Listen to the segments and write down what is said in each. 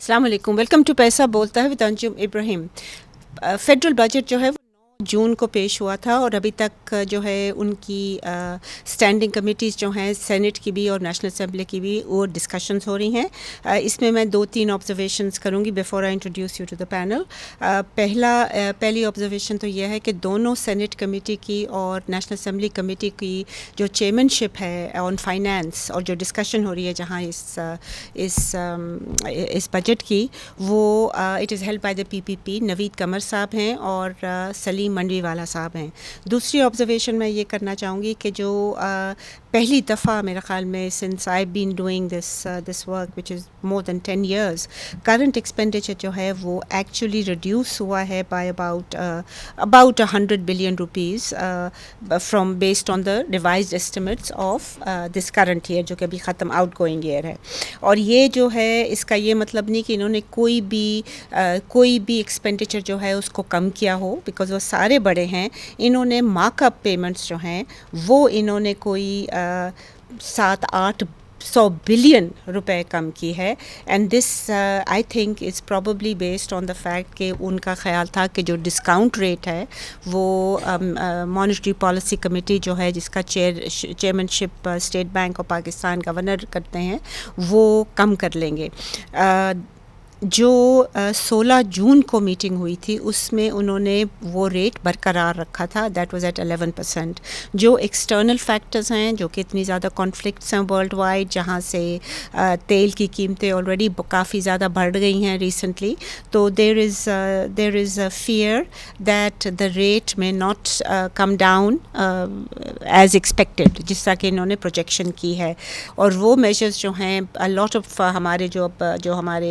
السلام علیکم، welcome to پیسہ بولتا ہے with Anjum Ibrahim. Federal budget جو ہے وہ 9 جون کو پیش ہوا تھا اور ابھی تک جو ہے ان کی اسٹینڈنگ کمیٹیز جو ہیں سینٹ کی بھی اور نیشنل اسمبلی کی بھی وہ ڈسکشنز ہو رہی ہیں. اس میں میں 2-3 آبزرویشنز کروں گی before I introduce you to the panel. پہلی آبزرویشن تو یہ ہے کہ دونوں سینٹ کمیٹی کی اور نیشنل اسمبلی کمیٹی کی جو چیئرمین شپ ہے آن فائنانس اور جو ڈسکشن ہو رہی ہے جہاں اس بجٹ کی وہ it is held by the PPP. نوید قمر صاحب ہیں اور سلیم منڈوی والا صاحب ہیں. دوسری آبزرویشن میں یہ کرنا چاہوں گی کہ جو پہلی دفعہ میرے خیال میں since I been doing this work which is more than 10 years current expenditure جو ہے وہ ایکچولی ریڈیوس ہوا ہے by about 100 billion rupees from based on the revised estimates of this current year جو کہ ابھی ختم آؤٹ گوئنگ ایئر ہے. اور یہ جو ہے اس کا یہ مطلب نہیں کہ انہوں نے کوئی بھی ایکسپینڈیچر جو ہے اس کو کم کیا ہو بیکاز وہ سارے بڑے ہیں. انہوں نے مارک اپ پیمنٹس جو ہیں وہ انہوں نے کوئی 700-800 بلین روپے کم کی ہے. And this I think is probably based on the fact کہ ان کا خیال تھا کہ جو ڈسکاؤنٹ ریٹ ہے وہ مانیٹری پالیسی کمیٹی جو ہے جس کا chairman ship state bank of Pakistan governor کرتے ہیں وہ کم کر لیں گے. جو 16 جون کو میٹنگ ہوئی تھی اس میں انہوں نے وہ ریٹ برقرار رکھا تھا دیٹ واز ایٹ 11%. جو ایکسٹرنل فیکٹرز ہیں جو کہ اتنی زیادہ کانفلکٹس ہیں ورلڈ وائڈ جہاں سے تیل کی قیمتیں آلریڈی کافی زیادہ بڑھ گئی ہیں ریسنٹلی, تو دیر is a fear that the rate میں not come down as expected جس طرح کہ انہوں نے پروجیکشن کی ہے. اور وہ میجرز جو ہیں لاٹ آف ہمارے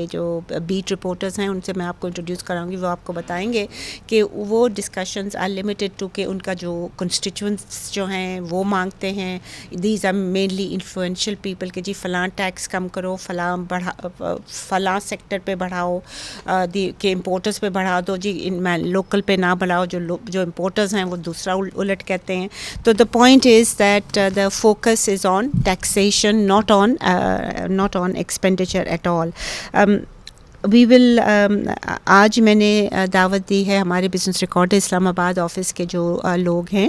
جو بیٹ رپورٹرز ہیں ان سے میں آپ کو انٹروڈیوس کراؤں گی, وہ آپ کو بتائیں گے کہ وہ ڈسکشنز آر لمیٹڈ ٹو کہ ان کا جو کنسٹیچوئنٹس جو ہیں وہ مانگتے ہیں. These are mainly influential people کہ جی فلاں ٹیکس کم کرو, فلاں سیکٹر پہ بڑھاؤ, کہ امپورٹرز پہ بڑھا دو, جی لوکل پہ نہ بڑھاؤ, جو امپورٹرز ہیں وہ دوسرا الٹ کہتے ہیں. تو the point is that the focus is on taxation not on expenditure at all. We will آج میں نے دعوت دی ہے ہمارے بزنس ریکارڈ اسلام آباد آفس کے جو لوگ ہیں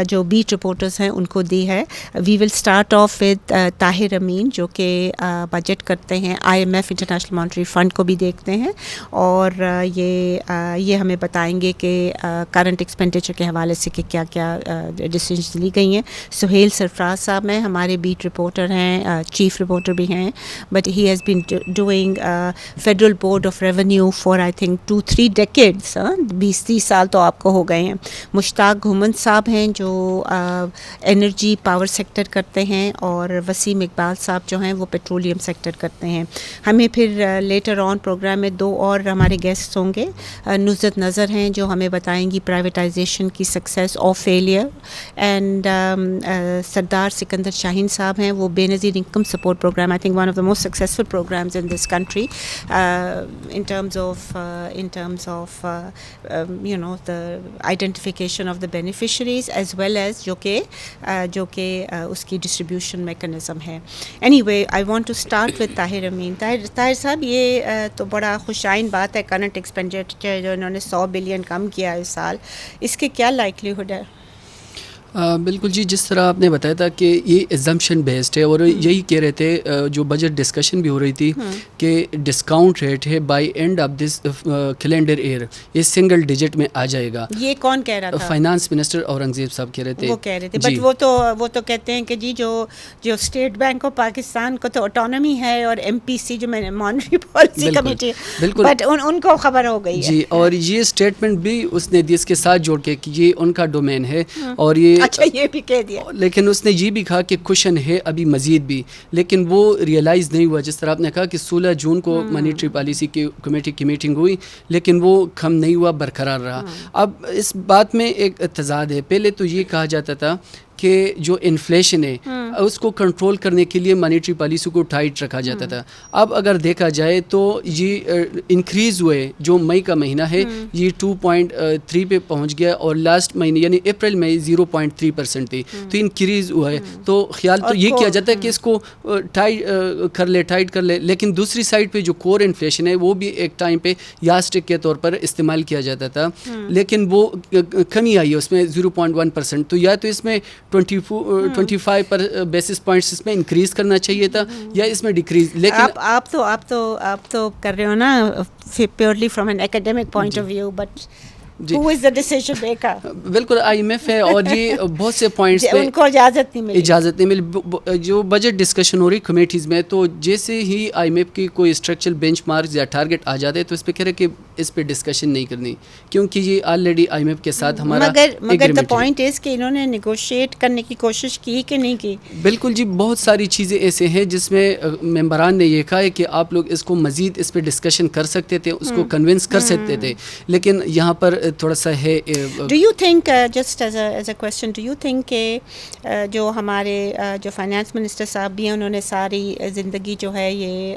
جو بیٹ رپورٹرز ہیں ان کو دی ہے. We will start off with Tahir Amin جو کہ بجٹ کرتے ہیں, IMF انٹرنیشنل مانیٹری فنڈ کو بھی دیکھتے ہیں, اور یہ ہمیں بتائیں گے کہ کرنٹ ایکسپینڈیچر کے حوالے سے کہ کیا کیا ڈیسیژنز لی گئی ہیں. سہیل سرفراز صاحب ہیں ہمارے بیٹ رپورٹر ہیں, چیف رپورٹر بھی ہیں, but he has been doing federal board of revenue for I think 2-3 decades, 20-30 سال تو آپ کو ہو گئے ہیں. مشتاق گھومند صاحب ہیں جو انرجی پاور سیکٹر کرتے ہیں, اور وسیم اقبال صاحب جو ہیں وہ پیٹرولیم سیکٹر کرتے ہیں. ہمیں پھر لیٹر آن پروگرام میں 2 اور ہمارے گیسٹ ہوں گے. نصرت نظر ہیں جو ہمیں بتائیں گی پرائیویٹائزیشن کی سکسیس اور فیلئر, اینڈ سردار سکندر شاہین صاحب ہیں وہ Benazir income support programme, I think one of the most successful programmes in this country in terms of the identification of the beneficiaries as well as جو کہ اس کی distribution mechanism ہے. Anyway, I want to start with Tahir امین. طاہر صاحب, یہ تو بڑا خوشائن بات ہے کرنٹ ایکسپینڈیچر جو انہوں نے 100 بلین کم کیا اس سال, اس کے کیا لائکلیہڈ ہے؟ بالکل جی, جس طرح آپ نے بتایا تھا کہ یہ ایگزمپشن بیسڈ ہے, اور یہی کہہ رہے تھے جو بجٹ ڈسکشن بھی ہو رہی تھی کہ ڈسکاؤنٹ ریٹ ہے by end of this calendar year یہ سنگل ڈیجٹ میں آ جائے گا. یہ کون کہہ رہا تھا؟ فائنانس منسٹر اورنگزیب صاحب کہہ رہے تھے. وہ کہہ رہے تھے, بٹ وہ تو کہتے ہیں کہ جی جو اسٹیٹ بینک آف پاکستان کو تو آٹونومی ہے اور MPC جو مانیٹری پالیسی کمیٹی, بالکل, بٹ ان کو خبر ہو گئی ہے جی. اور یہ اسٹیٹمنٹ بھی اس نے دی اس کے ساتھ جوڑ کے کہ یہ ان کا ڈومین ہے, اور یہ اچھا یہ بھی کہہ دیا, لیکن اس نے یہ بھی کہا کہ کوشن ہے ابھی مزید بھی, لیکن وہ ریئلائز نہیں ہوا. جس طرح آپ نے کہا کہ 16 جون کو مانیٹری پالیسی کی کمیٹی کی میٹنگ ہوئی لیکن وہ کم نہیں ہوا, برقرار رہا. اب اس بات میں ایک تضاد ہے. پہلے تو یہ کہا جاتا تھا کہ جو انفلیشن ہے اس کو کنٹرول کرنے کے لیے مانیٹری پالیسی کو ٹائٹ رکھا جاتا تھا. اب اگر دیکھا جائے تو یہ انکریز ہوئے, جو مئی کا مہینہ ہے یہ 2.3 پہ پہنچ گیا, اور لاسٹ مہینے یعنی اپریل میں 0.3% تھی, تو انکریز ہوا ہے. تو خیال تو یہ کیا جاتا ہے کہ اس کو ٹائٹ کر لے, لیکن دوسری سائڈ پہ جو کور انفلیشن ہے وہ بھی ایک ٹائم پہ یاسٹک کے طور پر استعمال کیا جاتا تھا, لیکن وہ کمی آئی ہے اس میں 0.1%. تو یا تو اس میں 25 بیسس پوائنٹس اس میں انکریز کرنا چاہیے تھا یا اس میں ڈیکریز. لیکن آپ تو کر رہے ہو نا purely from an academic point of view, but who is the decision maker؟ بالکل IMF ہے, اور یہ بہت سے پوائنٹس پہ ان کو اجازت نہیں ملی. جو بجٹ ڈسکشن ہو رہی کمیٹیز میں, تو جیسے ہی IMF کی کوئی اسٹرکچرل بینچ مارکس یا ٹارگیٹ آ جاتے تو اس پہ کہہ رہے کہ اس پہ ڈسکشن نہیں کرنی, کیونکہ یہ آلریڈی IMF کے ساتھ ہمارا مگر دا پوائنٹ از کہ انہوں نے نیگوشیٹ کرنے کی کوشش کی کہ نہیں کی. بالکل جی, بہت ساری چیزیں ایسے ہیں جس میں ممبران نے یہ کہا ہے کہ آپ لوگ اس کو مزید اس پہ ڈسکشن کر سکتے تھے, اس کو کنونس کر سکتے تھے, لیکن یہاں پر تھوڑا سا ہے. Do you think just as a question, do you think کہ جو ہمارے جو فائنانس منسٹر صاحب بھی ہیں انہوں نے ساری زندگی جو ہے یہ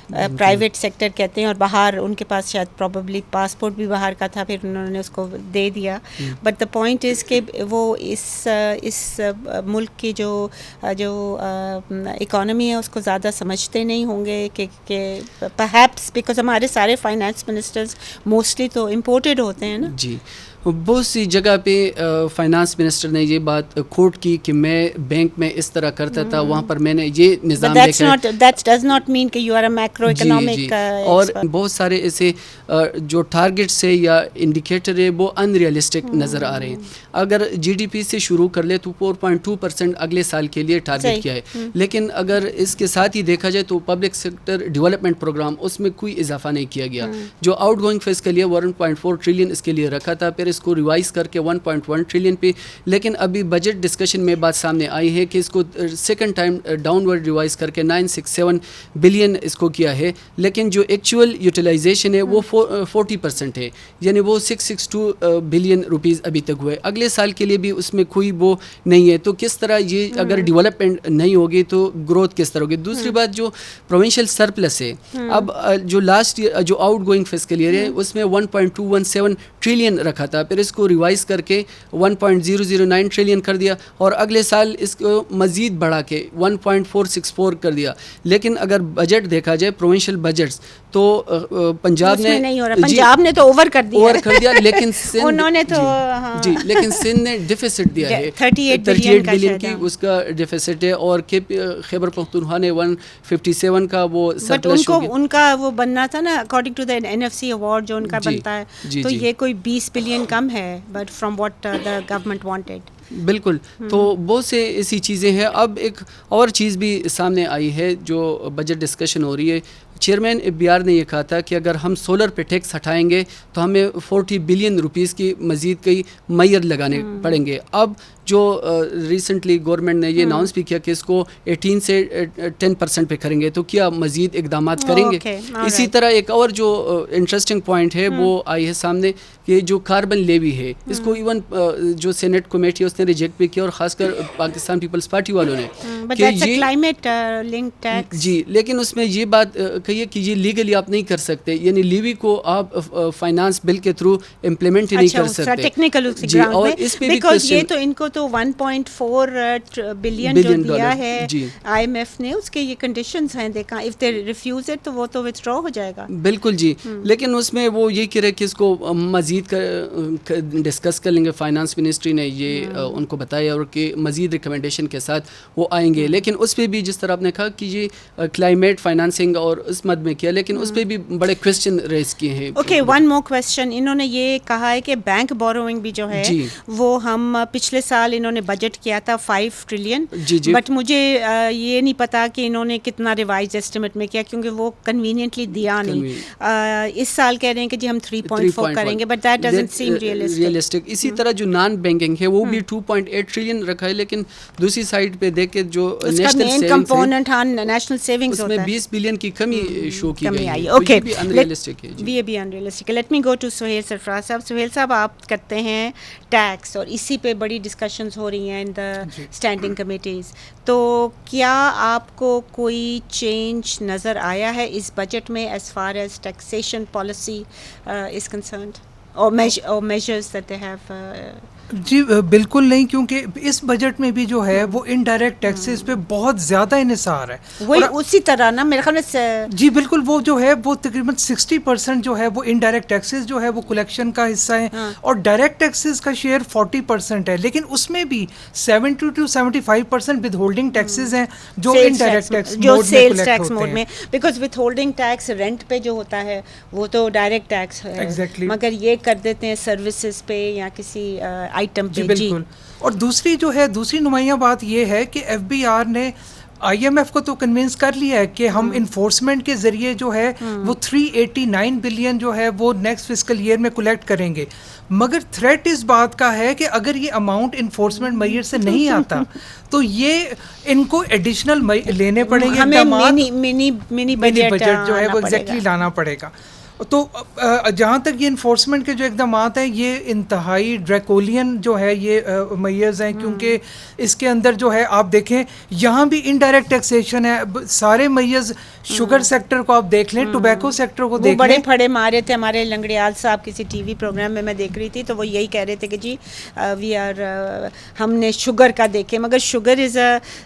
پرائیویٹ سیکٹر کہتے ہیں, اور باہر ان کے پاس شاید پروبیبلی پاسپورٹ بھی باہر کا تھا, پھر انہوں نے اس کو دے دیا, بٹ دا پوائنٹ از کہ وہ اس ملک کی جو اکانومی ہے اس کو زیادہ سمجھتے نہیں ہوں گے کہ پرہیپس بیکاز ہمارے سارے فائنانس منسٹرز موسٹلی تو امپورٹڈ ہوتے ہیں نا. جی, بہت سی جگہ پہ فائنانس منسٹر نے یہ بات کوٹ کی کہ میں بینک میں اس طرح کرتا تھا, وہاں پر میں نے یہ نظام دیکھا. That does not mean کہ you are a macro economic اور بہت سارے ایسے جو ٹارگیٹس ہے یا انڈیکیٹر ہے وہ ان ریئلسٹک نظر آ رہے ہیں. اگر GDP سے شروع کر لے تو 4.2% اگلے سال کے لیے ٹارگیٹ کیا ہے, لیکن اگر اس کے ساتھ ہی دیکھا جائے تو پبلک سیکٹر ڈیولپمنٹ پروگرام اس میں کوئی اضافہ نہیں کیا گیا. جو outgoing fiscal year 1.4 trillion اس کے لیے رکھا تھا, پھر اس کو ریوائز کر کے 1.1 ٹریلین پہ, لیکن ابھی بجٹ ڈسکشن میں بات سامنے آئی ہے کہ اس کو second time down word revise کر کے 967 بلین اس کو کیا ہے, لیکن جو ایکچوئل یوٹیلائزیشن ہے وہ 40% ہے, یعنی وہ 662 بلین روپیز ابھی تک ہوئے. اگلے سال کے لیے بھی اس میں کوئی وہ نہیں ہے, تو کس طرح یہ اگر ڈیولپمنٹ نہیں ہوگی تو گروتھ کس طرح ہوگی. دوسری بات جو پروونشل سرپلس ہے, اب جو لاسٹ جو آؤٹ گوئنگ فسکل ایئر ہے اس میں 1.217 ٹریلین رکھا تھا, پھر اس کو ریوائز کر کے 1.009 ٹریلین کر دیا, اور اگلے سال اس کو مزید بڑھا کے 1.464 کر دیا. لیکن اگر بجٹ دیکھا جائے پروونشل بجٹس تو پنجاب نے نہیں ہو رہا, پنجاب نے تو اوور کر دیا, لیکن انہوں نے تو جی لیکن سندھ نے ڈیفیسٹ دیا ہے 38 بلین کی اس کا ڈیفیسٹ ہے, اور خیبر پختونخوا نے 157 کا وہ سرپلس. ان کا وہ بننا تھا نا according to the NFC award جو ان کا بنتا ہے, تو یہ کوئی 20 بلین کم ہے, but from what the government wanted. بالکل, تو بہت سے ایسی چیزیں ہیں. اب ایک اور چیز بھی سامنے آئی ہے جو بجٹ ڈسکشن ہو رہی ہے. چیئرمین FBR نے یہ کہا تھا کہ اگر ہم سولر پہ ٹیکس ہٹائیں گے تو ہمیں 40 بلین روپیز کی مزید کئی میئر لگانے پڑیں گے. اب جو ریسنٹلی گورنمنٹ نے یہ اناؤنس بھی کیا کہ اس کو 18 سے 10% پہ کریں گے, تو کیا مزید اقدامات کریں گے. اسی طرح ایک اور جو انٹرسٹنگ پوائنٹ ہے وہ آئی ہے سامنے کہ جو کاربن لیوی ہے اس کو ایون جو سینٹ کمیٹی اس نے ریجیکٹ بھی کیا, اور خاص کر پاکستان پیپلز پارٹی والوں نے کہ یہ کلائمیٹ لنک ٹیکس. جی, لیکن اس میں یہ بات کہی ہے کہ یہ لیگلی آپ نہیں کر سکتے, یعنی لیوی کو آپ فائنانس بل کے تھرو امپلیمنٹ ہی نہیں کر سکتے. ٹیکنیکل جی, اور اس پہ بھی یہ تو ان کو تو 1.4 بلین جو دیا ہے IMF نے, اس کے یہ کنڈیشنز ہیں, دیکھا اف دے ریفیوز اٹ تو وہ تو وتھڈرا ہو جائے گا. بالکل جی, لیکن اس میں وہ یہ کہہ رہے کہ اس کو مزید ڈسکس کر لیں گے. فائنانس منسٹری نے یہ ان کو بتایا, اور کہ مزید ریکمنڈیشن کے ساتھ وہ آئیں گے. لیکن اس پہ بھی جس طرح آپ نے کہا کہ یہ کلائمیٹ فائنانسنگ اور اس مد میں کیا, لیکن اس پہ بھی بڑے کویسچن ریز کیے ہیں. Okay, one more question. انہوں نے یہ کہا ہے کہ بینک بوروئنگ بھی جو ہے وہ ہم پچھلے سال انہوں نے بجٹ کیا تھا 5 ٹریلین, بٹ مجھے یہ نہیں پتا کہ انہوں نے کتنا ریوائز ایسٹیمیٹ میں کیا, کیونکہ وہ کنوینئنٹلی دیا نہیں. اس سال کہہ رہے ہیں کہ جی ہم 3.4 کریں گے, but that doesn't seem realistic. اسی طرح جو نان بینکنگ ہے وہ بھی 2.8 ٹریلین رکھا ہے, لیکن دوسری سائڈ پہ دیکھ کے جو نیشنل سیونگز کمپوننٹ ہاں نیشنل سیونگز اس میں 20 بلین کی کمی شو کی گئی ہے. اوکے, یہ بھی انریلسٹک ہے. یہ بھی انریلسٹک ہے. Let me go to Sohail Sarfaraz صاحب. سہیل صاحب, آپ کرتے ہیں ٹیکس اور اسی پہ بڑی ڈسکشنز ہو رہی ہیں ان دا اسٹینڈنگ کمیٹیز, تو کیا آپ کو کوئی چینج نظر آیا ہے اس بجٹ میں as far as taxation policy is concerned اور میجرز دیٹ دے ہیو؟ جی بالکل نہیں, کیونکہ اس بجٹ میں بھی جو ہے وہ انڈائریکٹ ٹیکسز پہ بہت زیادہ انحصار ہے. وہی اسی طرح نا میرے خیال میں جی بالکل, وہ جو ہے وہ تقریباً 60% جو ہے وہ انڈائریکٹ ٹیکسز جو ہے وہ کلیکشن کا حصہ ہیں, اور ڈائریکٹ ٹیکسز کا شیئر 40% ہے, لیکن اس میں بھی 70 to 75% ود ہولڈنگ ٹیکسز ہیں جو انڈائریکٹ ٹیکس جو سیلز ٹیکس موڈ میں, because withholding tax rent پہ جو ہوتا ہے وہ تو ڈائریکٹ ٹیکس ہے, مگر یہ کر دیتے ہیں سروسز پہ یا کسی آئٹم پہ. جی بالکل. اور دوسری جو ہے دوسری نمایاں بات یہ ہے کہ ایف بی آر نے آئی ایم ایف کو تو کنونس کر لیا ہے کہ ہم انفورسمنٹ کے ذریعے جو ہے وہ 389 بلین جو ہے وہ نیکسٹ فسکل ایئر میں کلیکٹ کریں گے, مگر تھریٹ اس بات کا ہے کہ اگر یہ اماؤنٹ انفورسمنٹ میئر سے نہیں آتا تو یہ ان کو ایڈیشنل لینے پڑیں گے, منی بجٹ جو ہے وہ ایگزیکٹلی لانا پڑے گا. تو جہاں تک یہ انفورسمنٹ کے جو اقدامات ہیں یہ انتہائی ڈریکولین جو ہے یہ میئرز ہیں, کیونکہ اس کے اندر جو ہے آپ دیکھیں یہاں بھی انڈائریکٹ ٹیکسیشن ہے. سارے میئرز شوگر سیکٹر کو آپ دیکھ لیں, ٹوبیکو سیکٹر کو دیکھ لیں, بڑے پھڑے مارے تھے. ہمارے لنگڑیال صاحب کسی ٹی وی پروگرام میں دیکھ رہی تھی تو وہ یہی کہہ رہے تھے کہ جی وی آر ہم نے شوگر کا دیکھے, مگر شوگر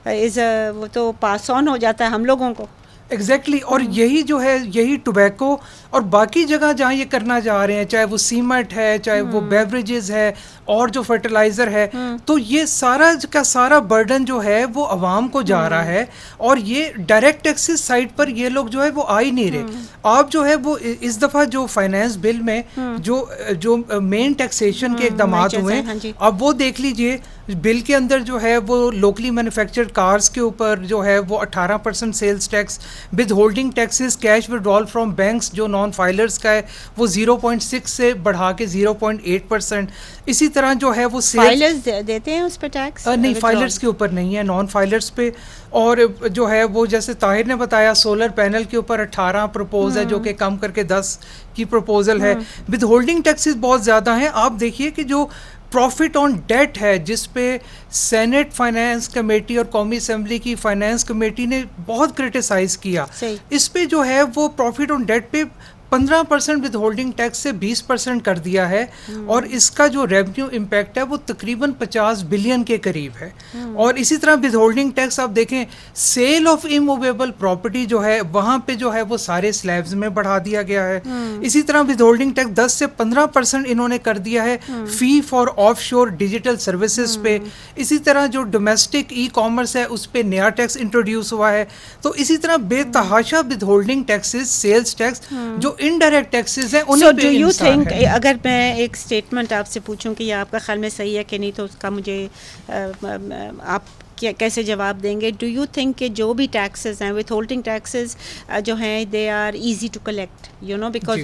از وہ تو پاس آن ہو جاتا ہے ہم لوگوں کو. ایگزیکٹلی. اور یہی جو ہے یہی ٹوبیکو اور باقی جگہ جہاں یہ کرنا جا رہے ہیں, چاہے وہ سیمنٹ ہے, چاہے وہ بیوریجز ہے, اور جو فرٹیلائزر ہے, تو یہ سارا کا سارا برڈن جو ہے وہ عوام کو جا رہا ہے, اور یہ ڈائریکٹ ٹیکسز سائڈ پر یہ لوگ جو ہے وہ آ ہی نہیں رہے. آپ جو ہے وہ اس دفعہ جو فائنانس بل میں جو مین ٹیکسیشن کے اقدامات ہوئے ہیں اب وہ دیکھ لیجئے. بل کے اندر جو ہے وہ لوکلی مینوفیکچرڈ کارز کے اوپر جو ہے وہ 18% sales tax, withholding taxes cash withdrawal from banks جو نان فائلرز کا ہے وہ 0.6 سے بڑھا کے 0.8%. اسی طرح جو ہے وہ فائلرز دیتے ہیں اس پہ ٹیکس نہیں, فائلرز کے اوپر نہیں ہے, نان فائلرز پہ. اور جو ہے وہ جیسے طاہر نے بتایا سولر پینل کے اوپر 18 پروپوز ہے جو کہ کم کر کے 10 کی پروپوزل ہے. ود ہولڈنگ ٹیکسز بہت زیادہ ہیں. آپ دیکھیے کہ جو پروفٹ آن ڈیٹ ہے جس پہ سینٹ فائنانس کمیٹی اور قومی اسمبلی کی فائنانس کمیٹی نے بہت کرٹیسائز کیا, اس پہ جو ہے وہ پروفٹ آن ڈیٹ پہ 15% ود ہولڈنگ ٹیکس سے 20% کر دیا ہے, اور اس کا جو ریونیو امپیکٹ ہے وہ تقریباً 50 بلین کے قریب ہے. اور اسی طرح ود ہولڈنگ ٹیکس آپ دیکھیں سیل آف اموویبل پراپرٹی جو ہے وہاں پہ جو ہے وہ سارے سلیبز میں بڑھا دیا گیا ہے. اسی طرح ود ہولڈنگ ٹیکس 10 سے 15% انہوں نے کر دیا ہے فی فار آف شور ڈیجیٹل سروسز پہ. اسی طرح جو ڈومیسٹک ای کامرس ہے اس پہ نیا ٹیکس انٹروڈیوس ہوا ہے. تو اسی طرح بے تحاشا withholding taxes, sales tax جو انڈائریکٹ ٹیکسز ہیں ان پہ انحصار ہے. اگر میں ایک اسٹیٹمنٹ آپ سے پوچھوں کہ یہ آپ کا خیال میں صحیح ہے کہ نہیں, تو اس کا مجھے آپ کیسے جواب دیں گے؟ ڈو یو تھنک کہ جو بھی ٹیکسز ہیں وتھ ہولڈنگ ٹیکسز جو ہیں they are easy to collect, you know, because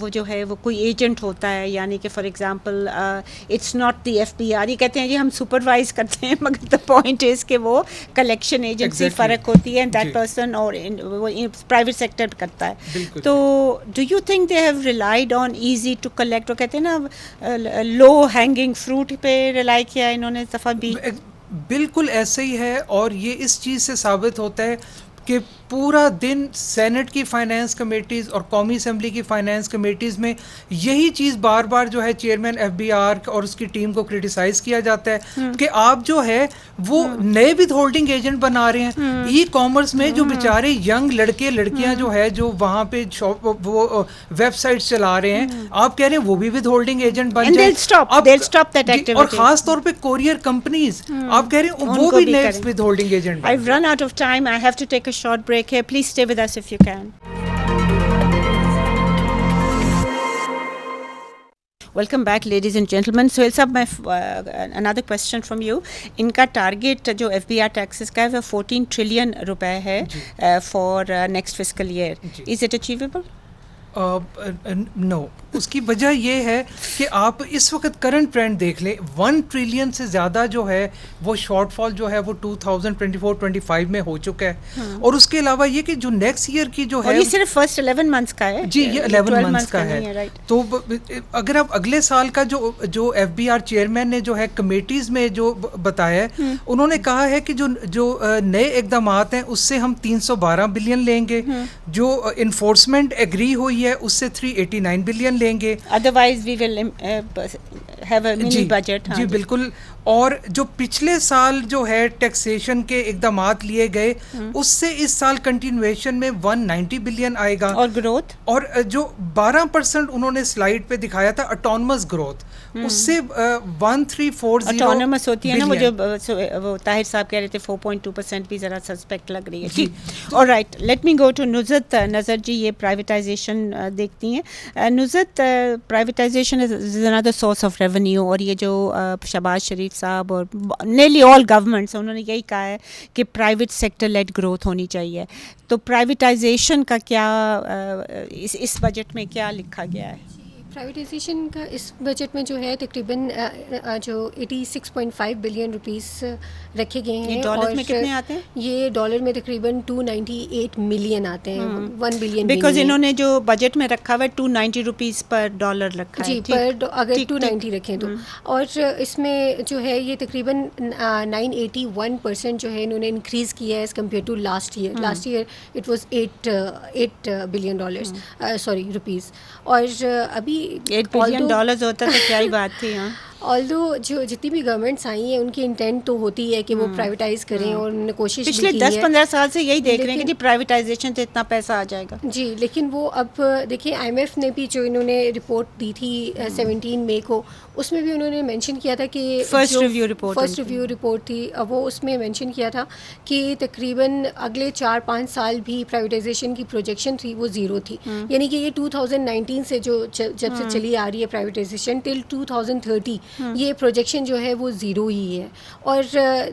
وہ جو ہے وہ کوئی ایجنٹ ہوتا ہے, یعنی کہ for example it's not the F B R. یہ کہتے ہیں جی ہم سپروائز کرتے ہیں, مگر دا پوائنٹ از کہ وہ کلیکشن ایجنسی فرق ہوتی ہے, دیٹ پرسن اور وہ پرائیویٹ سیکٹر کرتا ہے. تو do you think they have relied on easy to collect, وہ کہتے ہیں نا لو ہینگنگ فروٹ پہ ریلائی کیا انہوں نے اس دفعہ بھی؟ بالکل ایسے ہی ہے, اور یہ اس چیز سے ثابت ہوتا ہے کہ پورا دن سینٹ کی فائنانس کمیٹیز اور قومی اسمبلی کی فائنانس کمیٹیز میں یہی چیز بار بار جو ہے چیئرمین ایف بی آر اور اس کی ٹیم کو کرٹیسائز کیا جاتا ہے کہ آپ جو ہے وہ نئے ود ہولڈنگ ایجنٹ بنا رہے ہیں. ای کامرس میں جو بیچارے ینگ لڑکے لڑکیاں جو ہے جو وہاں پہ وہ ویب سائٹس چلا رہے ہیں, آپ کہہ رہے ہیں وہ بھی ود ہولڈنگ ایجنٹ بن جائیں. اور خاص طور پہ کوریئر کمپنیز آپ کہہ رہے ہیں وہ بھی نئے with holding agent. I've run out of time. I have to take a short break here. Please stay with us if you can. Welcome back, ladies and gentlemen. Sohail Sahab, another question from you. ان کا target جو F B are taxes کا ہے وہ 14 trillion روپے ہے for next fiscal year. Is it achievable? No اس کی وجہ یہ ہے کہ آپ اس وقت کرنٹ ٹرینڈ دیکھ لیں, 1 ٹریلین سے زیادہ جو ہے وہ شارٹ فال جو ہے وہ 2024-25 میں ہو چکا ہے. اور اس کے علاوہ یہ کہ جو نیکسٹ ایئر کی جو ہے یہ صرف فرسٹ 11 منتھس کا ہے. جی یہ 11 منتھس کا ہے. تو اگر آپ اگلے سال کا جو ایف بی آر چیئرمین نے جو ہے کمیٹیز میں جو بتایا ہے, انہوں نے کہا ہے کہ جو نئے اقدامات ہیں اس سے ہم 312 بلین لیں گے, جو انفورسمنٹ ایگری ہوئی ہے اس سے 389 بلین لیں گے. Otherwise we will have a mini budget. جی بالکل. اور جو پچھلے سال جو ہے ٹیکسیشن کے اقدامات لیے گئے اس سے اس سال کنٹینویشن میں 190 بلین آئے گا. اور گروتھ, اور جو 12% انہوں نے سلائیڈ پہ دکھایا تھا اٹونمس گروتھ, اس سے 1340 اٹونمس ہوتی ہے نا, وہ جو وہ طاہر صاحب کہہ رہے تھے 4.2% بھی ذرا سسپیکٹ لگ رہی ہے. ٹھیک, alright, let me go to Nuzhat Nazar ji. یہ پرائیویٹائزیشن دیکھتی ہیں Nuzhat. Privatisation is another source of revenue, اور یہ جو شہباز شریف صاحب اور نیرلی آل گورنمنٹس انہوں نے یہی کہا ہے کہ پرائیویٹ سیکٹر لیڈ گروتھ ہونی چاہیے. تو پرائیویٹائزیشن کا کیا اس بجٹ میں کیا لکھا گیا ہے؟ پرائیویٹائزیشن کا اس بجٹ میں جو ہے تقریباً جو 86.5 بلین روپیز رکھے گئے ہیں. ڈالر میں کتنے آتے ہیں؟ یہ ڈالر میں تقریباً 298 ملین آتے ہیں. 1 بلین بیکاز انہوں نے جو بجٹ میں رکھا ہوا ہے 290 روپیز پر ڈالر رکھا ہے. جی, پر اگر 290 رکھیں تو. اور اس میں جو ہے یہ تقریباً 981% جو ہے انہوں نے انکریز کیا ہے as compare to last year. Last year it was 8 billion dollars, sorry rupees. اور ابھی $8 بلین ہوتا تو کیا ہی بات تھی. ہاں, آلدو جو جتنی بھی گورنمنٹس آئی ہیں ان کی انٹینٹ تو ہوتی ہے کہ وہ پرائیویٹائز کریں, اور انہوں نے کوشش پچھلے 10-15 سال سے یہی دیکھ رہے ہیں کہ جی پرائیویٹائزیشن سے اتنا پیسہ آ جائے گا. جی, لیکن وہ اب دیکھیں آئی ایم ایف نے بھی جو انہوں نے رپورٹ دی تھی 17 مئی کو, اس میں بھی انہوں نے مینشن کیا تھا کہ فرسٹ ریویو رپورٹ تھی, وہ اس میں مینشن کیا تھا کہ تقریباً اگلے 4-5 سال بھی پرائیویٹائزیشن کی پروجیکشن تھی وہ زیرو تھی. یعنی کہ یہ 2019 سے جو جب سے چلی آ رہی ہے پرائیویٹائزیشن ٹل 2030 یہ پروجیکشن جو ہے وہ زیرو ہی ہے. اور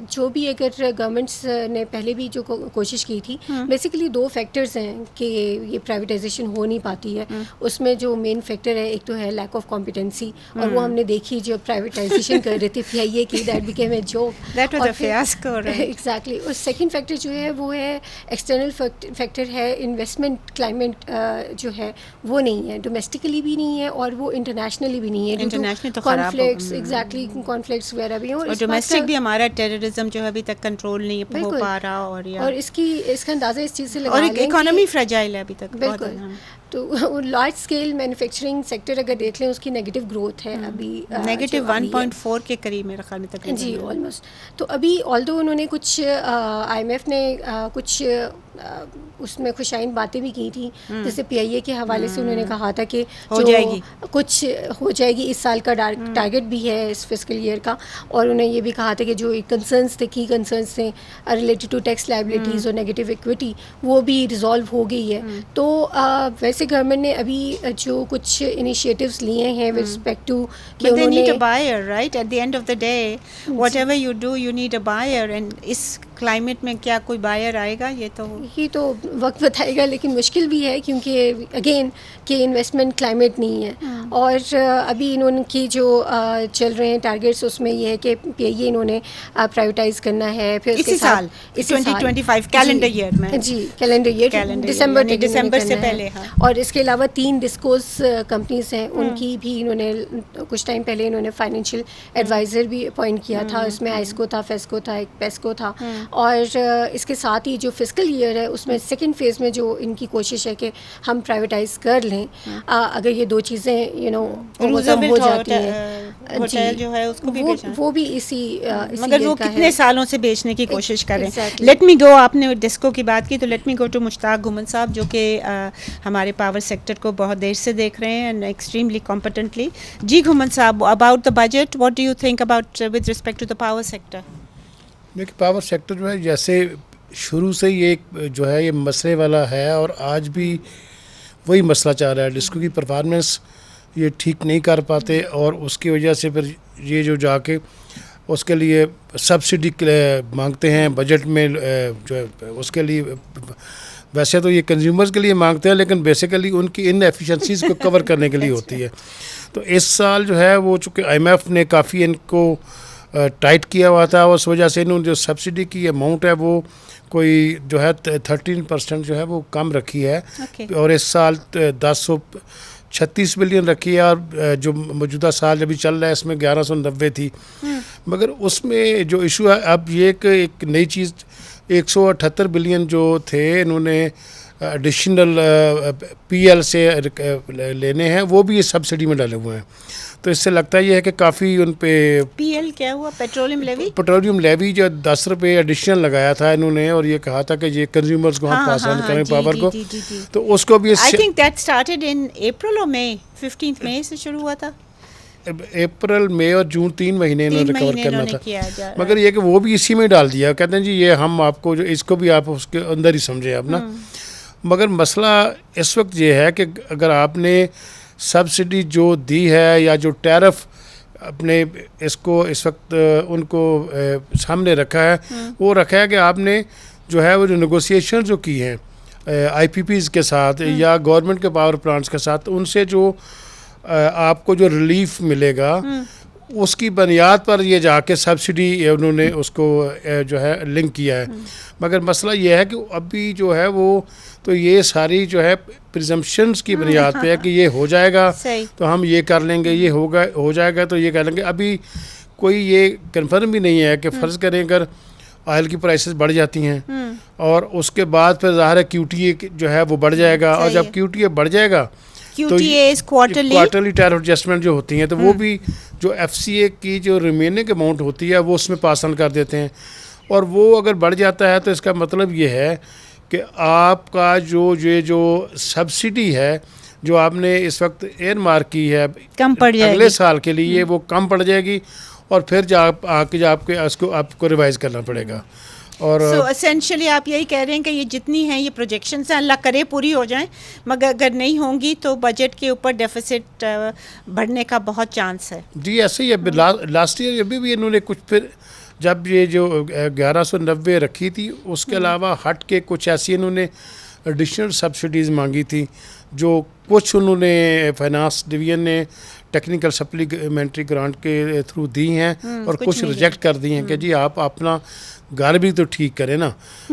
جو بھی اگر گورنمنٹس نے پہلے بھی جو کوشش کی تھی, بیسیکلی 2 فیکٹرز ہیں کہ یہ پرائیویٹائزیشن ہو نہیں پاتی ہے. اس میں جو مین فیکٹر ہے ایک تو ہے لیک آف کمپیٹنسی, اور وہ ہم نے دیکھی جو پرائیویٹائزیشن کر رہے تھے پی آئی اے کی, that became a joke. Exactly. اور سیکنڈ فیکٹر جو ہے وہ ہے ایکسٹرنل فیکٹر ہے, انویسٹمنٹ کلائمیٹ جو ہے وہ نہیں ہے, ڈومیسٹکلی بھی نہیں ہے اور وہ انٹرنیشنلی بھی نہیں ہے. انٹرنیشنل تو کانفلکٹس, ایگزیکٹلی کانفلکٹس وغیرہ بھی ہیں, اور ڈومیسٹک بھی ہمارا ٹیررزم جو ہے ابھی تک کنٹرول نہیں ہو پا رہا, اور اس کا اندازہ اس چیز سے لگا اور لیں کہ اکانومی فریجائل ہے ابھی تک. بالکل. تو لارج اسکیل مینوفیکچرنگ سیکٹر اگر دیکھ لیں اس کی نیگیٹو گروتھ ہے ابھی, نیگیٹو 1.4 کے قریب میرا خیال میں تقریباً. جی آلموسٹ. تو ابھی آلدو انہوں نے کچھ آئی ایم ایف نے کچھ اس میں خوشائن باتیں بھی کی تھیں, جیسے پی آئی اے کے حوالے سے انہوں نے کہا تھا کہ کچھ ہو جائے گی, اس سال کا ٹارگیٹ بھی ہے اس فسکل ایئر کا. اور انہوں نے یہ بھی کہا تھا کہ جو کنسرنس تھے, کی کنسرنس تھے ریلیٹڈ ٹو ٹیکس لائبلٹیز اور نیگیٹو ایکویٹی, وہ بھی ریزالو ہو گئی ہے. تو ویسے گورنمنٹ نے ابھی جو کچھ انیشیٹوز لیے ہیں ود رسپیکٹ ٹو کہ انہوں نے need a buyer, right? At the end of the day, whatever you do, you need a buyer, and اس کلائمیٹ میں کیا کوئی بائر آئے گا یہ تو وقت بتائے گا. لیکن مشکل بھی ہے کیونکہ اگین کہ انویسٹمنٹ کلائمیٹ نہیں ہے. اور ابھی انہوں کی جو چل رہے ہیں ٹارگیٹس, اس میں یہ ہے کہ پی آئی اے انہوں نے پرائیویٹائز کرنا ہے پھر اسی سال 2025 کیلنڈر ایئر میں. جی, کیلنڈر ایئر دسمبر سے پہلے. اور اس کے علاوہ 3 ڈسکوز کمپنیز ہیں, ان کی بھی انہوں نے کچھ ٹائم پہلے انہوں نے فائنینشیل ایڈوائزر بھی اپوائنٹ کیا تھا. اس میں آئسکو تھا, فیسکو تھا, ایک پیسکو تھا. اور اس کے ساتھ ہی جو فسکل ایئر ہے اس میں سیکنڈ فیز میں جو ان کی کوشش ہے کہ ہم پرائیویٹائز کر لیں, اگر یہ 2 چیزیں ہو جاتی ہیں جو ہے اس کو بھی وہ بھی اسی مگر وہ کتنے سالوں سے بیچنے کی کوشش کریں. لیٹ می گو, آپ نے ڈسکو کی بات کی تو لیٹ می گو ٹو مشتاق گھمن صاحب, جو کہ ہمارے پاور سیکٹر کو بہت دیر سے دیکھ رہے ہیں اینڈ ایکسٹریملی کمپیٹنٹلی. جی گھمن صاحب, about the budget, what do you think about with respect to the power sector? دیکھیے پاور سیکٹر جو ہے جیسے شروع سے یہ جو ہے یہ مسئلے والا ہے, اور آج بھی وہی مسئلہ چل رہا ہے. ڈسکو کی پرفارمنس یہ ٹھیک نہیں کر پاتے, اور اس کی وجہ سے پھر یہ جو جا کے اس کے لیے سبسڈی مانگتے ہیں بجٹ میں, جو اس کے لیے ویسے تو یہ کنزیومرز کے لیے مانگتے ہیں لیکن بیسیکلی ان کی ان ایفیشنسیز کو کور کرنے کے لیے ہوتی ہے. تو اس سال جو ہے وہ چونکہ آئی ایم ایف نے کافی ان کو ٹائٹ کیا ہوا تھا, اس وجہ سے انہوں نے جو سبسڈی کی اماؤنٹ ہے وہ کوئی جو ہے 13% جو ہے وہ کم رکھی ہے, اور اس سال 1036 بلین رکھی ہے, اور جو موجودہ سال ابھی چل رہا ہے اس میں 1190 تھی. مگر اس میں جو ایشو ہے اب یہ کہ ایک نئی چیز 178 بلین جو تھے انہوں نے ایڈیشنل پی ایل سے لینے ہیں, وہ بھی یہ سبسڈی میں ڈالے ہوئے ہیں. تو اس سے لگتا ہے یہ ہے کہ کافی ان پہ پی ایل کیا ہوا, پیٹرولیم لیوی جو 10 روپے ایڈیشنل لگایا تھا انہوں نے, اور یہ کہا تھا کہ یہ کنزیومرز کو ہم پاس آن کریں پاور کو, تو اس کو بھی I think that started in April اور مئی, 15 مئی سے شروع ہوا تھا. اپریل مئی اور جون 3 مہینے انہوں نے ریکور کرنا تھا, مگر یہ کہ وہ بھی اسی میں ڈال دیا, کہتے ہیں جی یہ ہم آپ کو جو اس کو بھی آپ اس کے اندر ہی سمجھیں آپ نا. مگر مسئلہ اس وقت یہ ہے کہ اگر آپ نے سبسڈی جو دی ہے یا جو ٹیرف اپنے اس کو اس وقت ان کو سامنے رکھا ہے, وہ رکھا ہے کہ آپ نے جو ہے وہ جو نیگوسیشن جو کی ہیں آئی پی پیز کے ساتھ یا گورنمنٹ کے پاور پلانٹس کے ساتھ, ان سے جو آپ کو جو ریلیف ملے گا اس کی بنیاد پر یہ جا کے سبسڈی انہوں نے اس کو جو ہے لنک کیا ہے. مگر مسئلہ یہ ہے کہ ابھی جو ہے وہ تو یہ ساری جو ہے پریزمپشنز کی بنیاد پہ ہے کہ یہ ہو جائے گا تو ہم یہ کر لیں گے, یہ ہو جائے گا تو یہ کر لیں گے. ابھی کوئی یہ کنفرم بھی نہیں ہے کہ فرض کریں اگر آئل کی پرائسز بڑھ جاتی ہیں اور اس کے بعد پھر ظاہر ہے کیو ٹی اے جو ہے وہ بڑھ جائے گا, اور جب کیو ٹی اے بڑھ جائے گا تو کوارٹرلی ٹیرف ایڈجسٹمنٹ جو ہوتی ہیں تو وہ بھی جو ایف سی اے کی جو ریمیننگ اماؤنٹ ہوتی ہے وہ اس میں پاس آن کر دیتے ہیں, اور وہ اگر بڑھ جاتا ہے تو اس کا مطلب یہ ہے کہ آپ کا جو سبسڈی ہے جو آپ نے اس وقت ایئر مارک کی ہے اگلے سال کے لیے وہ کم پڑ جائے گی, اور پھر آپ کو ریوائز کرنا پڑے گا. اور سو اسینشلی آپ یہی کہہ رہے ہیں کہ یہ جتنی ہیں یہ پروجیکشنز ہیں, اللہ کرے پوری ہو جائیں, مگر اگر نہیں ہوں گی تو بجٹ کے اوپر ڈیفیسٹ بڑھنے کا بہت چانس ہے. جی ایسے ہی ہے. لاسٹ ایئر ابھی بھی انہوں نے کچھ پھر جب یہ جو 1190 رکھی تھی اس کے علاوہ ہٹ کے کچھ ایسی انہوں نے ایڈیشنل سبسڈیز مانگی تھی جو کچھ انہوں نے فائنانس ڈویژن نے ٹیکنیکل سپلیمنٹری گرانٹ کے تھرو دی ہیں, اور کچھ ریجیکٹ کر دی ہیں کہ جی آپ اپنا گھر بھی تو ٹھیک کریں نا.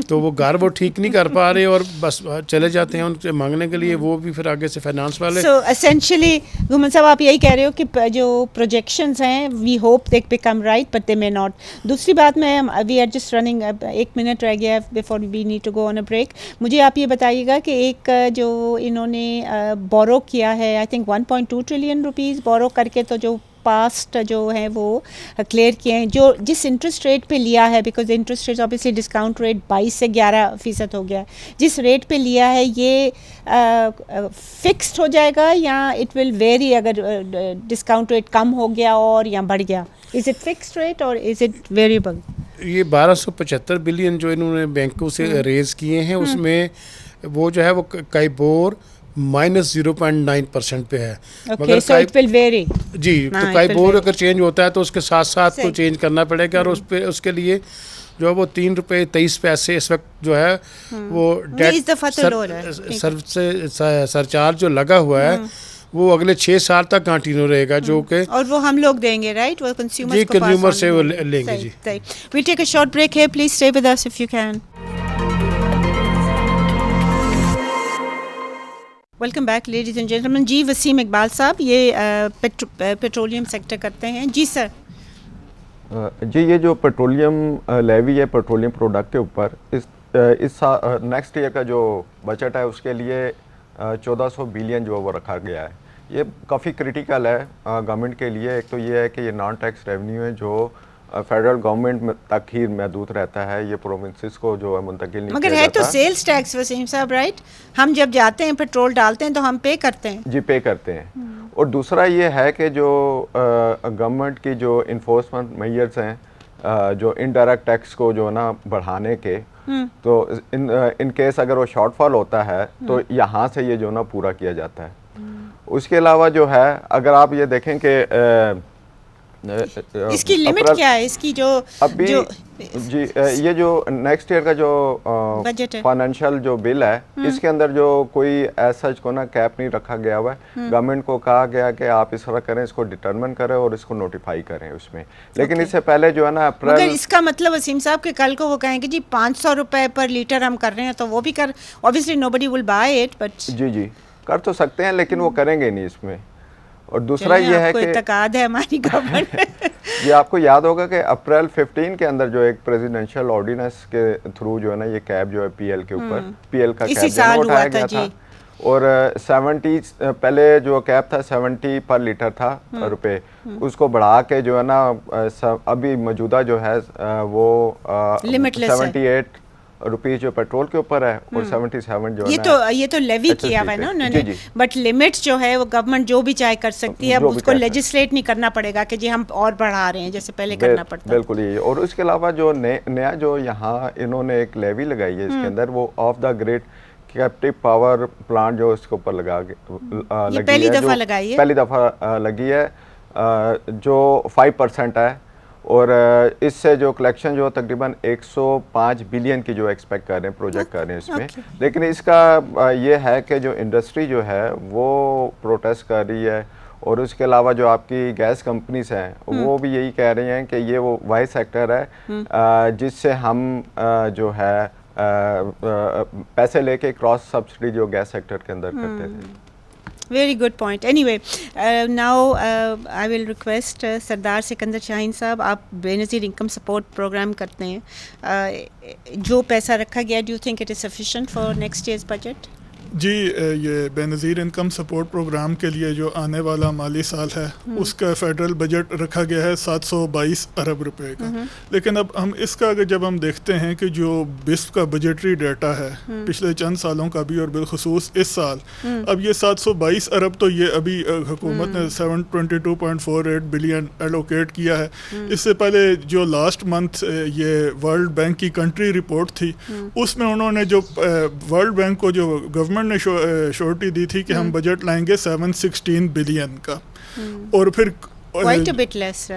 تو وہ گھر وہ ٹھیک نہیں کر پا رہے اور بس چلے جاتے ہیں ان سے مانگنے کے لیے, وہ بھی پھر آگے سے فائنانس والے. سو اسینشلی گھومن صاحب آپ یہی کہہ رہے ہو کہ جو پروجیکشنز ہیں we hope they become right but they may not. دوسری بات میں we are just running, 1 minute رہ گیا before we need to go on a break. مجھے آپ یہ بتائیے گا کہ ایک جو انہوں نے بورو کیا ہے I think 1.2 trillion rupees borrow کر کے, تو جو پاسٹ جو ہیں وہ کلیئر کیے ہیں, جو جس انٹرسٹ ریٹ پہ لیا ہے, because interest rate obviously discount rate 22 سے 11% ہو گیا ہے, جس ریٹ پہ لیا ہے یہ فکسڈ ہو جائے گا یا اٹ ول ویری اگر ڈسکاؤنٹ ریٹ کم ہو گیا اور یا بڑھ گیا؟ از اٹ فکسڈ ریٹ اور از اٹ ویریبل؟ یہ 1275 بلین جو انہوں نے بینکوں سے ریز کیے ہیں اس میں وہ جو ہے وہ کائبور -0.9% پہ ہے. جی تو کائبور اگر چینج ہوتا ہے تو اس کے ساتھ ساتھ تو چینج کرنا پڑے گا, اور اس کے لیے جو ہے وہ 3 روپے 23 پیسے اس وقت جو ہے وہ سرچارج جو لگا ہوا ہے وہ اگلے 6 سال تک کنٹینیو رہے گا, جو کہ اور وہ ہم لوگ دیں گے رائٹ, وہ کنزیومر سے وہ لیں گے. جی we take a short break ہے, please stay with us if you can. Welcome back ladies and gentlemen. جی وسیم اقبال صاحب یہ پیٹرولیم سیکٹر کرتے ہیں. جی سر. جی یہ جو پیٹرولیم لیوی ہے پیٹرولیم پروڈکٹ کے اوپر اس نیکسٹ ایئر کا جو بجٹ ہے اس کے لیے 1400 بلین جو وہ رکھا گیا ہے. یہ کافی کریٹیکل ہے گورنمنٹ کے لیے. ایک تو یہ ہے کہ یہ نان ٹیکس ریونیو ہے جو فیڈرل گورنمنٹ تک ہی محدود رہتا ہے, یہ پروونسز کو جو ہے منتقل نہیں کیا جاتا. مگر ہے تو سیلز ٹیکس وسیم صاحب رائٹ, ہم جب جاتے ہیں پیٹرول ڈالتے ہیں تو ہم پے کرتے ہیں. جی پے کرتے ہیں. اور دوسرا یہ ہے کہ جو گورنمنٹ کی جو انفورسمنٹ میئرز ہیں جو انڈائریکٹ ٹیکس کو جو ہے نا بڑھانے کے, تو ان کیس اگر وہ شارٹ فال ہوتا ہے تو یہاں سے یہ جو نا پورا کیا جاتا ہے. اس کے علاوہ جو ہے اگر آپ یہ دیکھیں کہ اس کی لمٹ کیا ہے اس کی جو ابھی جی یہ جو نیکسٹ ایئر کا جو بجٹ ہے فائنینشیل جو بل ہے اس کے اندر جو کوئی ایسا کو نا کیپ نہیں رکھا گیا ہوا ہے. گورنمنٹ کو کہا گیا کہ آپ اس طرح کریں, اس کو ڈٹرمن کریں اور اس کو نوٹیفائی کریں اس میں. لیکن اس سے پہلے جو ہے نا اپریل, مگر اس کا مطلب وسیم صاحب کہ کل کو وہ کہیں گے جی 500 روپے پر لیٹر ہم کر رہے ہیں تو وہ بھی obviously nobody will buy it but جی کر تو سکتے ہیں لیکن وہ کریں گے نہیں اس میں. اور دوسرا یہ ہے کہ اعتقاد ہے ہماری گورنمنٹ یہ آپ کو یاد ہوگا کہ اپریل 15 کے اندر جو ایک پریزیڈنشیل آرڈیننس کے تھرو جو ہے نا یہ کیب جو ہے پی ایل کے اوپر پی ایل کا کیب جو اٹھایا گیا تھا اور 70 پہلے جو کیب تھا 70 پر لیٹر تھا روپے, اس کو بڑھا کے جو ہے نا ابھی موجودہ جو ہے وہ 78 روپیز جو پیٹرول کے اوپر ہے اور 77 جو ہے یہ تو لیوی کیا ہوا ہے نا انہوں نے, بٹ لمٹ جو ہے وہ گورنمنٹ جو بھی چاہے کر سکتی ہے, اب اس کو لیجسلیٹ نہیں کرنا پڑے گا کہ جی ہم اور بڑھا رہے ہیں جیسے پہلے کرنا پڑتا. بالکل یہی. اور اس کے علاوہ جو نیا جو یہاں انہوں نے ایک لیوی لگائی ہے اس کے اندر وہ off the grid captive power plant جو اس کے اوپر پہلی دفعہ لگی ہے جو 5% ہے اور اس سے جو کلیکشن جو تقریباً 105 بلین کی جو ایکسپیکٹ کر رہے ہیں پروجیکٹ کر رہے ہیں اس میں. لیکن اس کا یہ ہے کہ جو انڈسٹری جو ہے وہ پروٹیسٹ کر رہی ہے اور اس کے علاوہ جو آپ کی گیس کمپنیز ہیں وہ بھی یہی کہہ رہی ہیں کہ یہ وہ واحد سیکٹر ہے جس سے ہم جو ہے پیسے لے کے کراس سبسڈی جو گیس سیکٹر کے اندر کرتے تھے. Very good point. Any way now I will request سردار سکندر شاہین صاحب, آپ بے نظیر انکم سپورٹ پروگرام کرتے ہیں, جو پیسہ رکھا گیا do you think it is sufficient for next year's budget? جی یہ Benazir income support programme کے لیے جو آنے والا مالی سال ہے اس کا فیڈرل بجٹ رکھا گیا ہے 722 ارب روپے کا. لیکن اب ہم اس کا اگر جب ہم دیکھتے ہیں کہ جو بسپ کا بجٹری ڈیٹا ہے پچھلے چند سالوں کا بھی اور بالخصوص اس سال, اب یہ 722 ارب تو یہ ابھی حکومت نے 722.48 بلین ایلوکیٹ کیا ہے. اس سے پہلے جو لاسٹ منتھ یہ ورلڈ بینک کی کنٹری رپورٹ تھی اس میں انہوں نے جو ورلڈ بینک کو جو گورنمنٹ نے شورٹی دی تھی کہ ہم بجٹ لائیں گے 716 بلین کا, اور پھر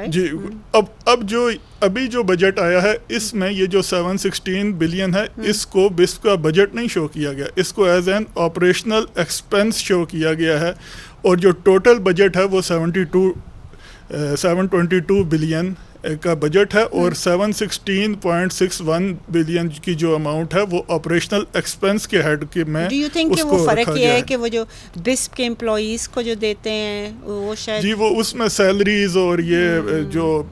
جی اب جو ابھی جو بجٹ آیا ہے اس میں یہ جو 716 بلین ہے اس کو بسپ کا بجٹ نہیں شو کیا گیا, اس کو as an operational expense show کیا گیا ہے. اور جو ٹوٹل بجٹ ہے وہ 722 بلین کا بجٹ ہے اور 716.61 بلین کی جو اماؤنٹ ہے وہ آپریشنل ایکسپینس کے ہیڈ کے میں. ڈو یو تھنک کہ وہ فرق یہ ہے کہ وہ جو بسپ کے امپلائیز کو جو دیتے ہیں وہ شاید جی وہ اس میں سیلریز اور یہ جو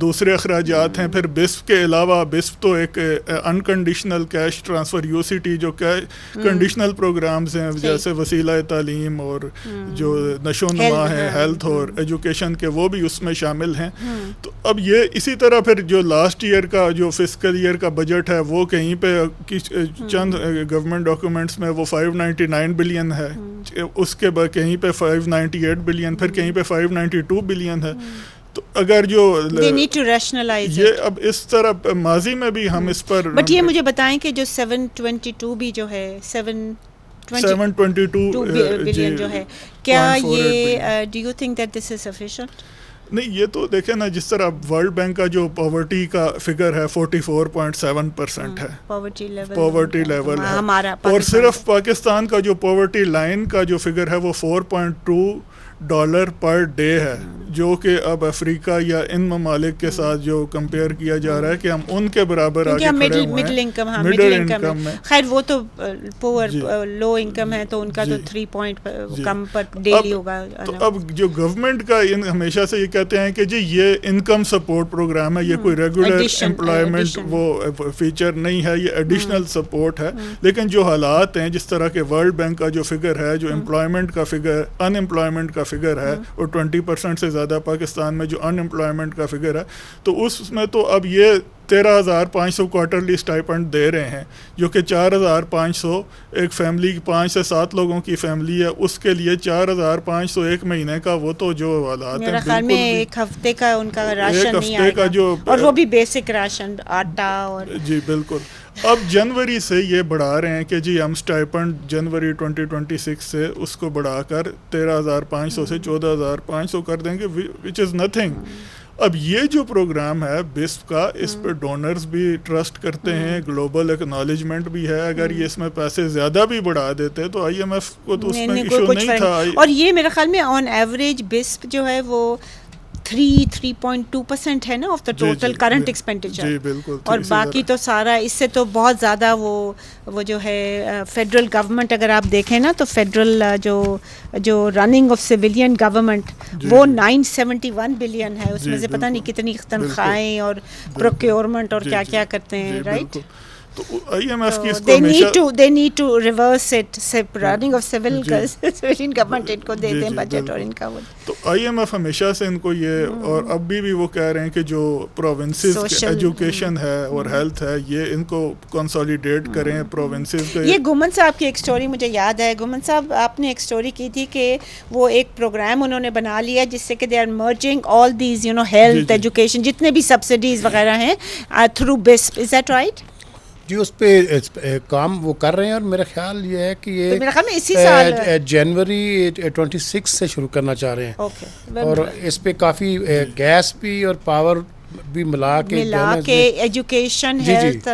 دوسرے اخراجات ہیں, پھر بسپ کے علاوہ بسپ تو ایک انکنڈیشنل کیش ٹرانسفر UCT جو کنڈیشنل پروگرامز ہیں جیسے وسیلہ تعلیم اور جو نشو و نما ہے, ہیلتھ اور ایجوکیشن کے, وہ بھی اس میں شامل ہیں. تو اب یہ اسی طرح پھر جو لاسٹ ایئر کا جو فسکل ایئر کا بجٹ ہے وہ کہیں پہ چند گورنمنٹ ڈاکیومنٹس میں وہ 599 بلین ہے, اس کے بعد کہیں پہ 598 بلین, پھر کہیں پہ 592 بلین ہے. تو اگر جو یہ اب اس طرح ماضی میں بھی ہم اس پر بٹ یہ مجھے بتائیں کہ جو 722 بھی جو ہے 722 بلین جو ہے, کیا یہ do you think that this is sufficient? نہیں, یہ تو دیکھیں نا جس طرح ورلڈ بینک کا جو پاورٹی کا فگر ہے 44.7% ہے پاورٹی لیول ہے, اور صرف پاکستان کا جو پاورٹی لائن کا جو فگر ہے وہ $4.2 پر ڈے ہے, جو کہ اب افریقہ یا ان ممالک کے ساتھ جو کمپیئر کیا جا رہا ہے کہ ہم ان کے برابر آگے کھڑے ہوئے ہیں. مڈل انکم میں خیر وہ تو پور لو انکم ہے تو ان کا تو 3 پوائنٹ کم پر ڈیلی ہوگا. تو اب جو گورنمنٹ کا ہمیشہ سے یہ کہتے ہیں کہ جی یہ انکم سپورٹ پروگرام ہے, یہ کوئی ریگولر امپلائمنٹ وہ فیچر نہیں ہے, یہ ایڈیشنل سپورٹ ہے. لیکن جو حالات ہیں جس طرح کے ورلڈ بینک کا جو فگر ہے, جو امپلائمنٹ کا فگر, ان امپلائمنٹ کا فگر ہے, اور 20% سے زیادہ پاکستان میں جو ان امپلائمنٹ کا فگر ہے, تو اس میں تو اب یہ 13,500 کوارٹرلی اسٹائپنڈ دے رہے ہیں, جو کہ 4,500 ایک فیملی کی 5 سے 7 لوگوں کی فیملی ہے, اس کے لیے 4,500 ایک مہینے کا, وہ تو جو حالات ہیں میرا خیال میں ایک ہفتے کا ان کا راشن نہیں آئے گا, اور وہ بھی بیسک راشن, آٹا اور جی بالکل. اب جنوری سے یہ بڑھا رہے ہیں کہ جی ہم اسٹائپنڈ جنوری 2026 سے اس کو بڑھا کر 13,500 سے 14,500 کر دیں گے, وچ از نتھنگ. اب یہ جو پروگرام ہے بسپ کا, اس پہ ڈونرز بھی ٹرسٹ کرتے ہیں, گلوبل ایکنالجمنٹ بھی ہے. اگر یہ اس میں پیسے زیادہ بھی بڑھا دیتے تو آئی ایم ایف کو تو اس میں ایشو نہیں تھا. اور یہ میرے خیال میں آن ایوریج بسپ جو ہے وہ 3.2% ہے نا of the total current expenditure, جی بالکل. اور باقی تو سارا اس سے تو بہت زیادہ وہ جو ہے فیڈرل گورنمنٹ, اگر آپ دیکھیں نا تو فیڈرل جو رننگ آف سویلین گورنمنٹ وہ 971 بلین ہے, اس میں سے پتہ نہیں کتنی تنخواہیں اور پروکیورمنٹ اور کیا کیا کرتے ہیں, رائٹ. تو آئی ایم ایف کی اس کو they need to reverse it, running of civilian government ان کو دیتے ہیں بجٹ, اور ان کا وہ تو آئی ایم ایف ہمیشہ سے ان کو یہ, اور اب بھی وہ کہہ رہے ہیں کہ جو پروونسز کے ایجوکیشن ہے اور ہیلتھ ہے یہ ان کو کنسالیڈیٹ کریں پروونسز کے. یہ گومن صاحب کی ایک سٹوری مجھے یاد ہے. گومن صاحب آپ نے ایک سٹوری کی تھی کہ وہ ایک پروگرام انہوں نے بنا لیا جس سے کہ they are merging all these health education جتنے بھی سبسڈیز وغیرہ ہیں through BISP, is that right? جی اس پہ کام وہ کر رہے ہیں, اور میرا خیال یہ ہے کہ یہ میرا خیال میں اسی سال جنوری 26 سے شروع کرنا چاہ رہے ہیں, اور اس پہ کافی گیس بھی اور پاور بھی ملا کے education health,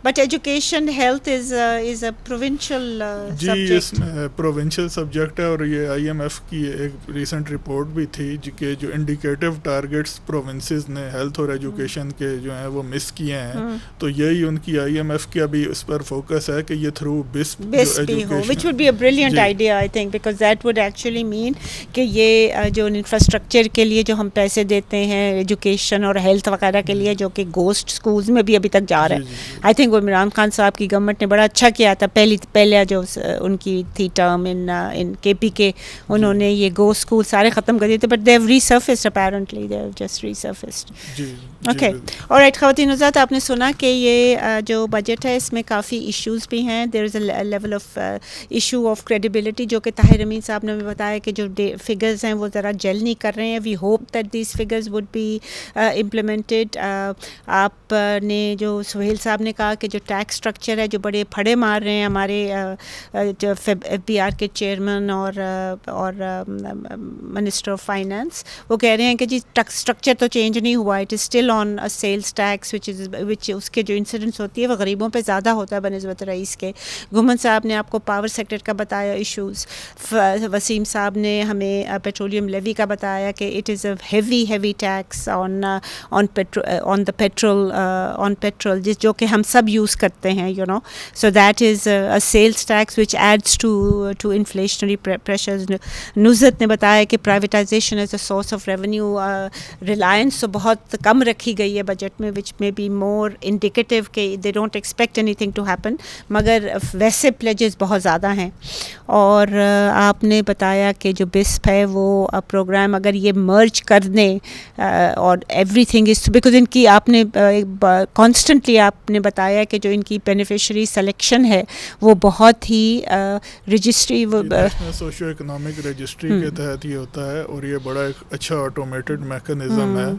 but education health is a provincial جی اس میں پروونشل سبجیکٹ ہے. اور یہ آئی ایم ایف کی ایک ریسنٹ رپورٹ بھی تھی کہ جو انڈیکیٹو ٹارگیٹس پروونسز نے ہیلتھ اور ایجوکیشن کے جو ہیں وہ مس کیے ہیں, تو یہی ان کی آئی ایم ایف کی ابھی اس پر فوکس ہے کہ یہ تھرو بسپ ہو, which would be a brilliant idea I think, because that would actually mean کہ یہ جو انفراسٹرکچر کے لیے جو ہم پیسے دیتے ہیں ایجوکیشن اور ہیلتھ وغیرہ کے لیے, جو کہ گوسٹ اسکولز میں بھی ابھی تک جا رہے ہیں, آئی تھنک وہ عمران خان صاحب کی گورنمنٹ نے بڑا اچھا کیا تھا. پہلے جو ان کی تھی ٹرم ان کے پی کے, انہوں نے یہ گو اسکول سارے ختم کر دیے تھے, but they have resurfaced apparently, they have just resurfaced. Okay, alright خواتین حضرات, آپ نے سنا کہ یہ جو بجٹ ہے اس میں کافی ایشوز بھی ہیں. There is a level of issue of credibility, جو کہ طاہر امین صاحب نے بھی بتایا کہ جو فگرز ہیں وہ ذرا جیل نہیں کر رہے ہیں. We hope that these figures would be implemented. آپ نے جو سہیل صاحب نے کہا کہ جو ٹیکس اسٹرکچر ہے جو بڑے پھڑے مار رہے ہیں ہمارے ایف بی آر کے چیئرمین اور منسٹر آف فائنانس, وہ کہہ رہے ہیں کہ جی اسٹرکچر تو چینج نہیں ہوا, it is still on sales tax which اس کے جو انسیڈنس ہوتی ہے وہ غریبوں پہ زیادہ ہوتا ہے بنسبت رئیس کے. گھومن صاحب نے آپ کو پاور سیکٹر کا بتایا ایشوز, وسیم صاحب نے ہمیں پیٹرولیم لیوی کا بتایا کہ it is a heavy tax on the petrol, جو کہ ہم سب یوز کرتے ہیں, you know, so that is a sales tax which adds to inflationary pressures. Nusrat نے بتایا کہ privatisation as a source of revenue, reliance تو بہت کم رکھی گئی ہے بجٹ میں, وچ میں بی مور انڈیکیٹو کہ they don't expect anything to happen, مگر ویسے پلیجز بہت زیادہ ہیں. اور آپ نے بتایا کہ جو بسپ ہے وہ پروگرام اگر یہ مرج کر دیں اور ایوری تھنگ از, بیکاز ان کی آپ نے کانسٹنٹلی آپ نے بتایا کہ جو ان کی بینیفیشری سلیکشن ہے وہ بہت ہی رجسٹری سوشو اکنامک رجسٹری کے تحت یہ ہوتا ہے, اور یہ بڑا ایک اچھا آٹومیٹڈ میکانزم ہے,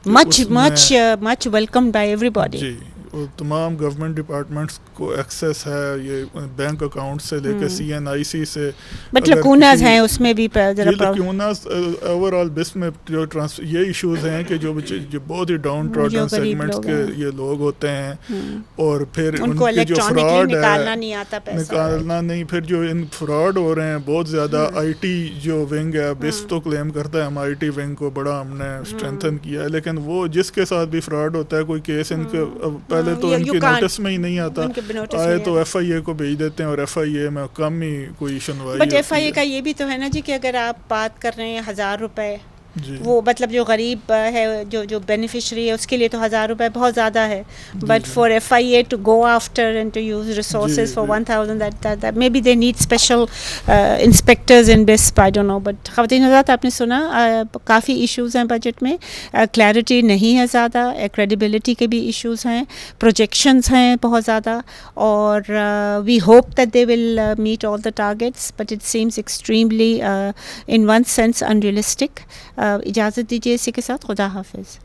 much welcomed by everybody. جی, اور تمام گورنمنٹ ڈپارٹمنٹس کو ایکسیس ہے, یہ بینک اکاؤنٹ سے لے کے سی این آئی سی سے, بٹ لکوناز ہیں اس میں بھی لکوناز اوور آل بس میں جو یہ ایشوز ہیں کہ جو بہت ہی ڈاؤن ٹراڈن سیگمنٹس کے یہ لوگ ہوتے ہیں, اور پھر ان کے جو فراڈ ہے نکالنا نہیں, پھر جو ان فراڈ ہو رہے ہیں بہت زیادہ. آئی ٹی جو ونگ ہے بس تو کلیم کرتا ہے ہم آئی ٹی ونگ کو بڑا ہم نے اسٹرینتھن کیا ہے, لیکن وہ جس کے ساتھ بھی فراڈ ہوتا ہے کوئی کیس ان کے پہلے تو ان کے نوٹس میں ہی نہیں آتا, آئے تو ایف آئی اے کو بھیج دیتے ہیں, اور ایف آئی اے میں کم ہی کوئی سنوائی. بٹ ایف آئی اے کا یہ بھی تو ہے نا جی کہ اگر آپ بات کر رہے ہیں 1,000 روپے وہ مطلب جو غریب ہے جو بینیفیشری ہے اس کے لیے تو 1000 روپے بہت زیادہ ہے, but for FIA to go after and to use resources for 1000 that maybe they need special inspectors in BISP, I don't know. But خواتین حضرات آپ نے سنا کافی ایشوز ہیں بجٹ میں, کلیئرٹی نہیں ہے زیادہ, کریڈیبلٹی کے بھی ایشوز ہیں, پروجیکشنز ہیں بہت زیادہ, اور we hope that they will meet all the targets, but it seems extremely in one sense unrealistic. اجازت دیجیے اسی کے ساتھ خدا حافظ.